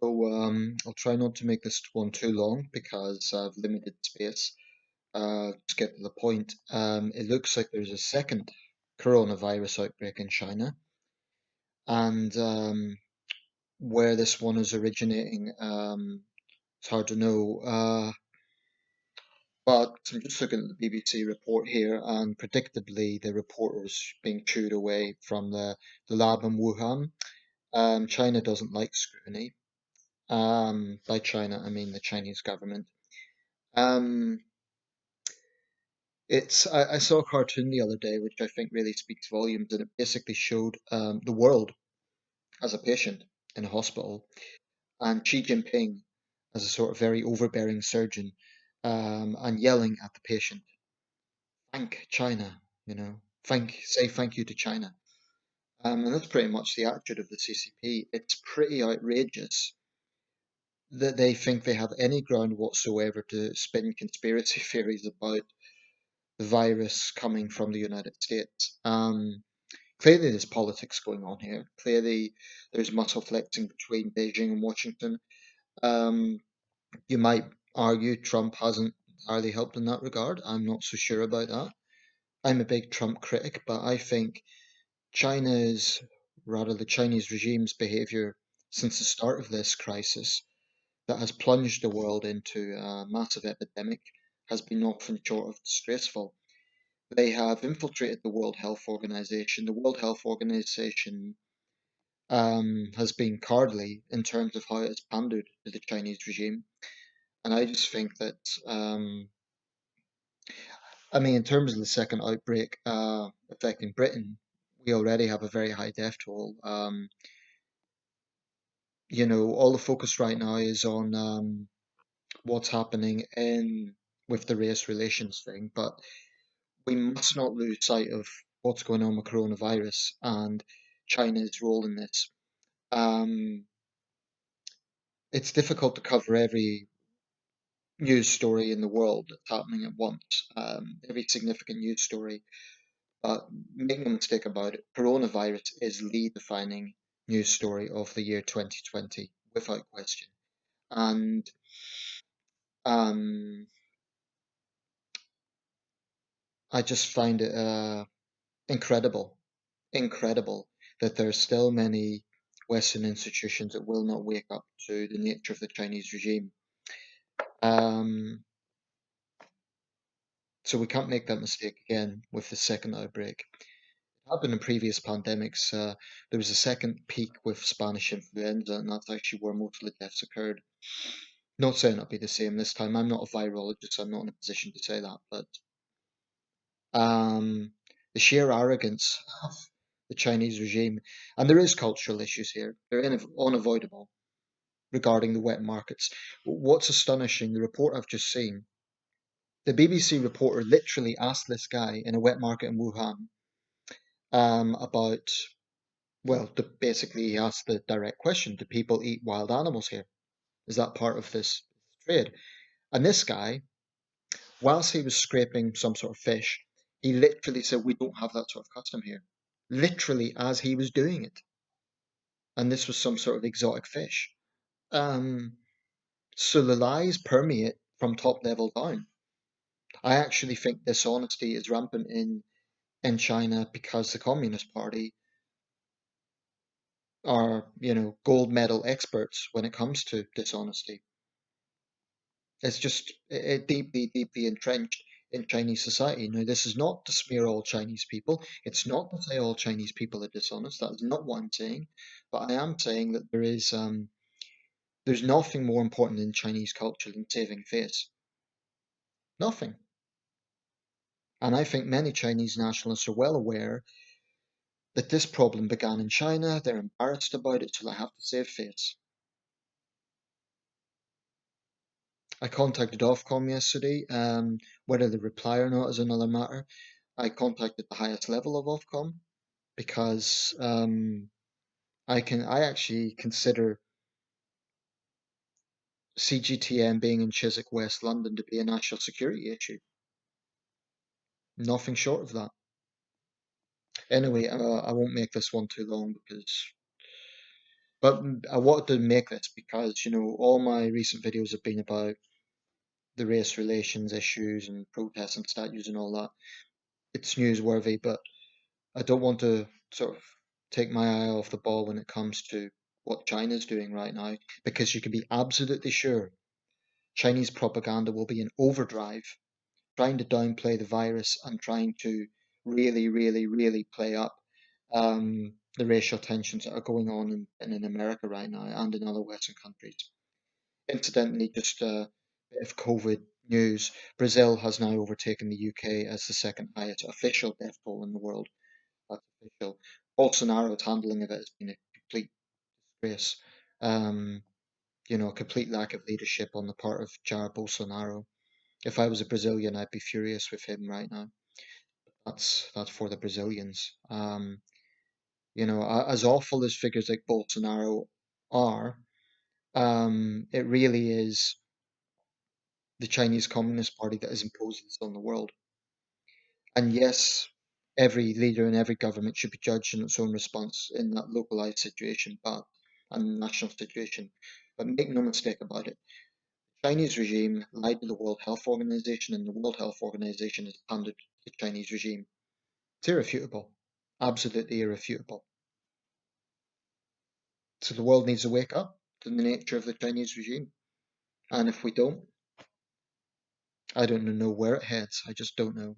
I'll try not to make this one too long because I've limited space. To get to the point, it looks like there's a second coronavirus outbreak in China, and where this one is originating, it's hard to know. But I'm just looking at the BBC report here, and predictably, the report was being chewed away from the lab in Wuhan. China doesn't like scrutiny. By China, I mean the Chinese government. Um, I saw a cartoon the other day, which I think really speaks volumes, and it basically showed the world as a patient in a hospital, and Xi Jinping as a sort of very overbearing surgeon, and yelling at the patient, "Thank China," say thank you to China. And that's pretty much the attitude of the CCP. It's pretty outrageous that they think they have any ground whatsoever to spin conspiracy theories about the virus coming from the United States. Clearly, there's politics going on here. Clearly, there's muscle flexing between Beijing and Washington. Um, you might argue Trump hasn't entirely helped in that regard. I'm not so sure about that. I'm a big Trump critic, but I think the Chinese regime's behavior since the start of this crisis that has plunged the world into a massive epidemic has been nothing short of disgraceful. They have infiltrated the World Health Organization. The World Health Organization has been cowardly in terms of how it's pandered to the Chinese regime. And I just think that, in terms of the second outbreak affecting Britain, we already have a very high death toll. All the focus right now is on what's happening in with the race relations thing, but we must not lose sight of what's going on with coronavirus and China's role in this. Um, it's difficult to cover every news story in the world that's happening at once, every significant news story. But make no mistake about it, coronavirus is the defining news story of the year 2020, without question. And um, I just find it incredible, incredible that there are still many Western institutions that will not wake up to the nature of the Chinese regime. Um, so we can't make that mistake again with the second outbreak. It happened in previous pandemics. There was a second peak with Spanish influenza, and that's actually where most of the deaths occurred. Not saying it'll be the same this time. I'm not a virologist, so I'm not in a position to say that, but um, the sheer arrogance of the Chinese regime, and there is cultural issues here. They're unavoidable regarding the wet markets. What's astonishing, the report I've just seen, the BBC reporter literally asked this guy in a wet market in Wuhan about, basically he asked the direct question, do people eat wild animals here? Is that part of this trade? And this guy, whilst he was scraping some sort of fish, he literally said, we don't have that sort of custom here. Literally as he was doing it. And this was some sort of exotic fish. Um, so the lies permeate from top level down. I actually think dishonesty is rampant in China because the Communist Party are, gold medal experts when it comes to dishonesty. It's just deeply, deeply entrenched in Chinese society. Now, this is not to smear all Chinese people. It's not to say all Chinese people are dishonest. That is not what I'm saying. But I am saying that there's nothing more important in Chinese culture than saving face. Nothing. And I think many Chinese nationalists are well aware that this problem began in China. They're embarrassed about it, so they have to save face. I contacted Ofcom yesterday. Whether they reply or not is another matter. I contacted the highest level of Ofcom because I actually consider CGTN being in Chiswick, West London, to be a national security issue. Nothing short of that. Anyway, I won't make this one too long because But I wanted to make this because, all my recent videos have been about the race relations issues and protests and statues and all that. It's newsworthy, but I don't want to sort of take my eye off the ball when it comes to what China's doing right now, because you can be absolutely sure Chinese propaganda will be in overdrive, trying to downplay the virus and trying to really, really, really play up the racial tensions that are going on in America right now and in other Western countries. Incidentally, just a bit of COVID news. Brazil has now overtaken the UK as the second highest official death toll in the world. That's official. Bolsonaro's handling of it has been a complete disgrace. Um, a complete lack of leadership on the part of Jair Bolsonaro. If I was a Brazilian, I'd be furious with him right now. That's for the Brazilians. As awful as figures like Bolsonaro are, it really is the Chinese Communist Party that has imposed this on the world. And yes, every leader and every government should be judged in its own response in that localized situation, but and national situation. But make no mistake about it, the Chinese regime lied to the World Health Organization, and the World Health Organization has pandered to the Chinese regime. It's irrefutable, absolutely irrefutable. So the world needs to wake up to the nature of the Chinese regime. And if we don't, I don't know where it heads. I just don't know.